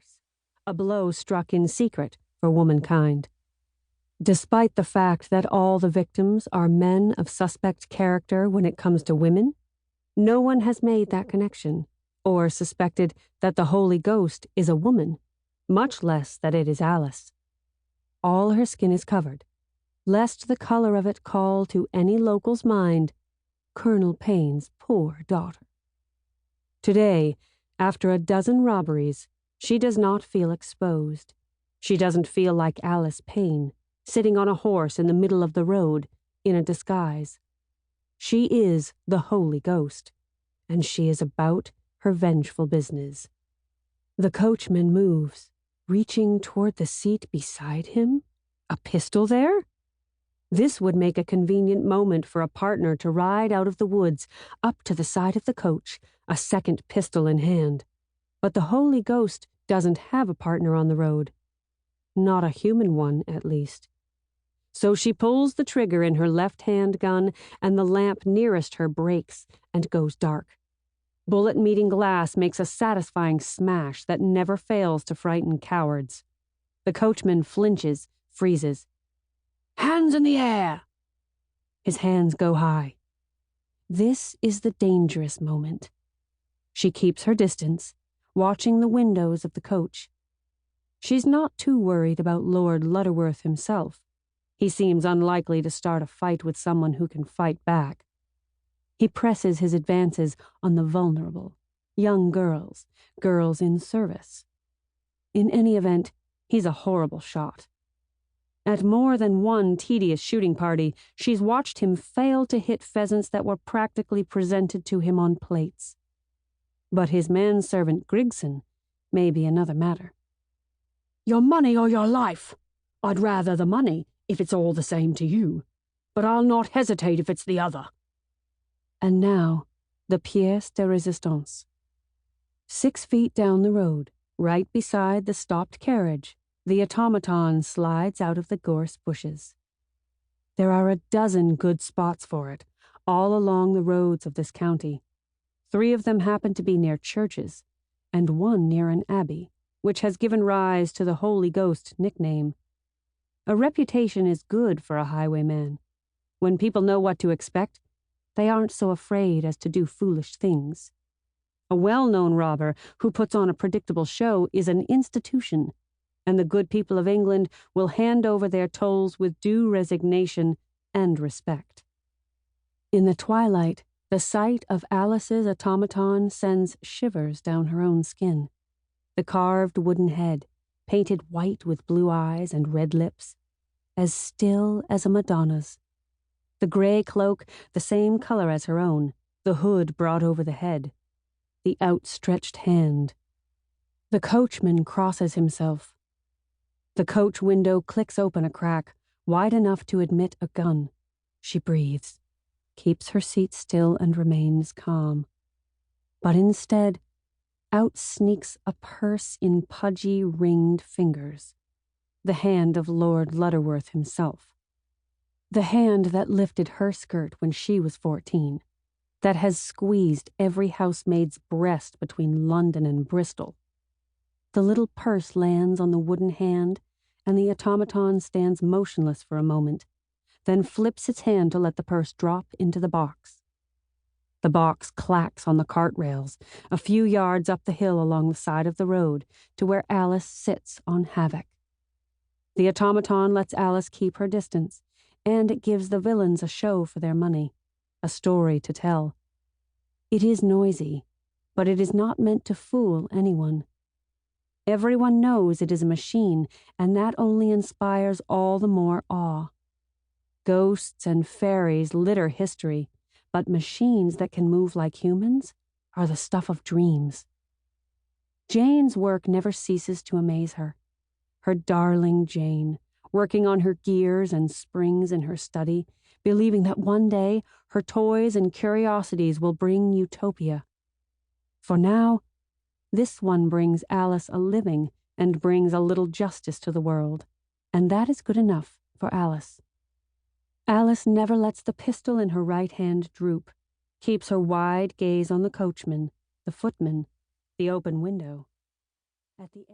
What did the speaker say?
horse, a blow struck in secret for womankind. Despite the fact that all the victims are men of suspect character when it comes to women, no one has made that connection, or suspected that the Holy Ghost is a woman, much less that it is Alice. All her skin is covered, lest the color of it call to any local's mind Colonel Payne's poor daughter. Today, after a dozen robberies, she does not feel exposed. She doesn't feel like Alice Payne, sitting on a horse in the middle of the road, in a disguise. She is the Holy Ghost, and she is about her vengeful business. The coachman moves, reaching toward the seat beside him. A pistol there? This would make a convenient moment for a partner to ride out of the woods, up to the side of the coach, a second pistol in hand. But the Holy Ghost doesn't have a partner on the road. Not a human one, at least. So she pulls the trigger in her left-hand gun, and the lamp nearest her breaks and goes dark. Bullet meeting glass makes a satisfying smash that never fails to frighten cowards. The coachman flinches, freezes. "Hands in the air!" His hands go high. This is the dangerous moment. She keeps her distance, watching the windows of the coach. She's not too worried about Lord Lutterworth himself. He seems unlikely to start a fight with someone who can fight back. He presses his advances on the vulnerable, young girls, girls in service. In any event, he's a horrible shot. At more than one tedious shooting party, she's watched him fail to hit pheasants that were practically presented to him on plates. But his manservant Grigson may be another matter. "Your money or your life? I'd rather the money, if it's all the same to you. But I'll not hesitate if it's the other." And now, the pièce de résistance. 6 feet down the road, right beside the stopped carriage, the automaton slides out of the gorse bushes. There are a dozen good spots for it, all along the roads of this county. 3 of them happen to be near churches, and 1 near an abbey, which has given rise to the Holy Ghost nickname. A reputation is good for a highwayman. When people know what to expect, they aren't so afraid as to do foolish things. A well-known robber who puts on a predictable show is an institution, and the good people of England will hand over their tolls with due resignation and respect. In the twilight, the sight of Alice's automaton sends shivers down her own skin. The carved wooden head, painted white with blue eyes and red lips, as still as a Madonna's. The grey cloak, the same color as her own, the hood brought over the head, the outstretched hand. The coachman crosses himself. The coach window clicks open a crack, wide enough to admit a gun. She breathes, keeps her seat still, and remains calm. But instead, out sneaks a purse in pudgy, ringed fingers. The hand of Lord Lutterworth himself. The hand that lifted her skirt when she was 14, that has squeezed every housemaid's breast between London and Bristol. The little purse lands on the wooden hand, and the automaton stands motionless for a moment, then flips its hand to let the purse drop into the box. The box clacks on the cart rails, a few yards up the hill along the side of the road, to where Alice sits on Havoc. The automaton lets Alice keep her distance, and it gives the villains a show for their money, a story to tell. It is noisy, but it is not meant to fool anyone. Everyone knows it is a machine, and that only inspires all the more awe. Ghosts and fairies litter history, but machines that can move like humans are the stuff of dreams. Jane's work never ceases to amaze her. Her darling Jane, working on her gears and springs in her study, believing that one day her toys and curiosities will bring utopia. For now, this one brings Alice a living and brings a little justice to the world, and that is good enough for Alice. Alice never lets the pistol in her right hand droop, keeps her wide gaze on the coachman, the footman, the open window. At the end